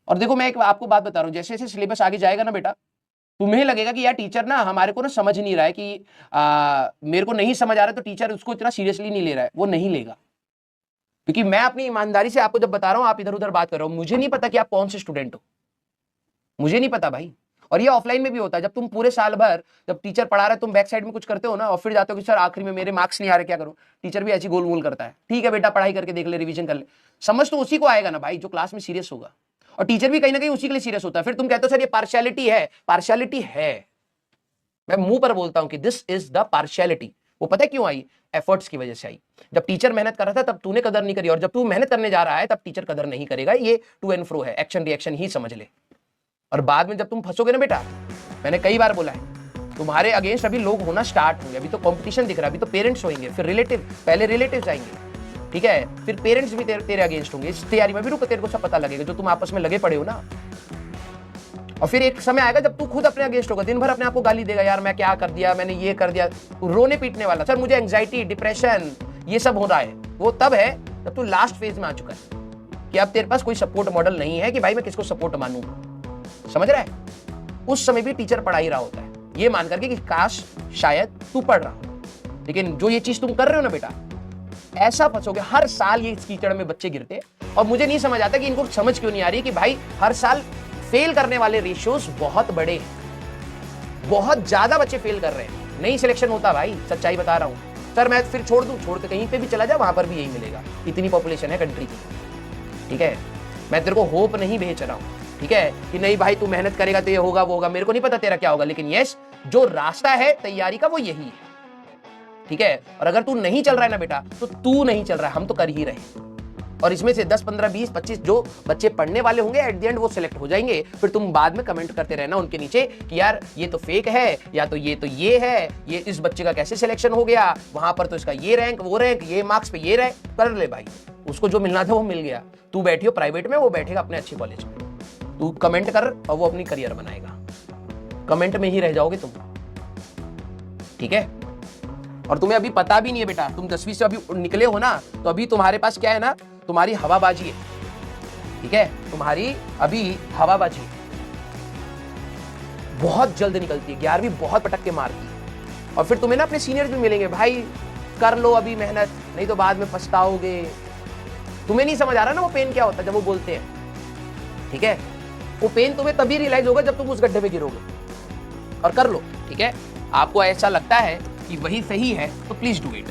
और देखो मैं एक आपको बात बता रहा हूँ, जैसे जैसे सिलेबस आगे जाएगा ना बेटा, तुम्हें लगेगा कि यार टीचर ना हमारे को ना समझ नहीं रहा है कि मेरे को नहीं समझ आ रहा है, तो टीचर उसको इतना सीरियसली नहीं ले रहा है। वो नहीं लेगा, क्योंकि मैं अपनी ईमानदारी से आपको जब बता रहा हूं, आप इधर उधर बात कर रहे हो, मुझे नहीं पता कि आप कौन से स्टूडेंट हो, मुझे नहीं पता भाई। और ये ऑफलाइन में भी होता है, जब तुम पूरे साल भर जब टीचर पढ़ा रहा है तुम बैक साइड में कुछ करते हो ना, और फिर जाते हो कि सर आखिरी में मेरे मार्क्स नहीं आ रहे, क्या करूं। टीचर भी ऐसी गोल गोल करता है, ठीक है बेटा पढ़ाई करके देख ले, रिवीजन कर ले। समझ तो उसी को आएगा ना भाई जो क्लास में सीरियस होगा, और टीचर भी कहीं ना कहीं उसी के लिए सीरियस होता है। फिर तुम कहते हो सर ये पार्शियलिटी है, पार्शियलिटी है, मैं मुंह पर बोलता हूं कि दिस इज द पार्शियलिटी। वो पता है क्यों आई? एफर्ट्स की वजह से आई। जब टीचर मेहनत कर रहा था तब तूने कदर नहीं करी, और जब तू मेहनत करने जा रहा है तब टीचर कदर नहीं करेगा। ये टू एंड फ्रो है, एक्शन रिएक्शन ही समझ ले। और बाद में जब तुम फंसोगे ना बेटा, मैंने कई बार बोला है, तुम्हारे अगेंस्ट अभी लोग होना स्टार्ट होंगे। अभी तो कंपटीशन दिख रहा है, अभी तो पेरेंट्स होंगे, फिर रिलेटिव, पहले रिलेटिव्स आएंगे, ठीक है, फिर पेरेंट्स भी तेरे अगेंस्ट होंगे। इस तैयारी में भी रुको, तेरे को सब पता लगेगा जो तुम आपस में लगे पड़े हो ना। और फिर एक समय आएगा जब तू खुद अपने अगेंस्ट होगा, दिन भर अपने आप को गाली देगा, यार मैं क्या कर दिया, मैंने ये कर दिया, रोने पीटने वाला, सर मुझे एंग्जाइटी, डिप्रेशन ये सब हो रहा है। वो तब है जब तू लास्ट फेज में आ चुका है कि अब तेरे पास कोई सपोर्ट मॉडल नहीं है कि भाई मैं किसको सपोर्ट मानूं। समझ रहा है? उस समय भी टीचर पढ़ा ही रहा होता है, ये मान करके कि काश शायद तू पढ़ रहा हो, लेकिन जो ये चीज तुम कर रहे हो ना बेटा, ऐसा फंसोगे। हर साल ये कीचड़ में बच्चे गिरते, और मुझे नहीं समझ आता कि इनको समझ क्यों नहीं आ रही कि भाई हर साल फेल करने वाले रेशियोज बहुत बड़े हैं, बहुत ज्यादा बच्चे फेल कर रहे हैं, नहीं सिलेक्शन होता भाई, सच्चाई बता रहा हूं। सर मैं फिर छोड़ दूं, छोड़ के कहीं पे भी चला जा, वहां पर भी यही मिलेगा, इतनी पॉपुलेशन है कंट्री की, ठीक है। मैं तेरे को होप नहीं भेज रहा हूं, ठीक है, कि नहीं भाई तू मेहनत करेगा तो ये होगा वो होगा, मेरे को नहीं पता तेरा क्या होगा, लेकिन यस जो रास्ता है तैयारी का वो यही है, ठीक है। और अगर तू नहीं चल रहा है ना बेटा, तो तू नहीं चल रहा है, हम तो कर ही रहे हैं। और इसमें से 10, 15, 20, 25 जो बच्चे पढ़ने वाले होंगे एट द एंड वो सिलेक्ट हो जाएंगे। फिर तुम बाद में कमेंट करते रहना उनके नीचे कि यार ये तो फेक है, या तो ये है, ये इस बच्चे का कैसे सिलेक्शन हो गया, वहां पर तो इसका ये रैंक, वो रैंक, ये मार्क्स पे ये रैंक। कर ले भाई, उसको जो मिलना था वो मिल गया। तू बैठियो प्राइवेट में, वो बैठेगा अपने अच्छे कॉलेज में। तू कमेंट कर और वो अपनी करियर बनाएगा, कमेंट में ही रह जाओगे तुम, ठीक है। और तुम्हें अभी पता भी नहीं है बेटा, तुम 10वीं से अभी निकले हो ना, तो अभी तुम्हारे पास क्या है ना, तुम्हारी हवाबाजी है, ठीक है, तुम्हारी अभी हवाबाजी बहुत जल्द निकलती है। 11वीं बहुत पटक के मारती है, और फिर तुम्हें ना अपने सीनियर भी मिलेंगे, भाई कर लो अभी मेहनत, नहीं तो बाद में पछताओगे। तुम्हें नहीं समझ आ रहा ना वो पेन क्या होता है जब वो बोलते हैं, ठीक है। वो पेन तुम्हें तभी रियलाइज होगा जब तुम उस गड्ढे में गिरोगे। और कर लो, ठीक है। आपको ऐसा लगता है कि वही सही है तो प्लीज डू इट।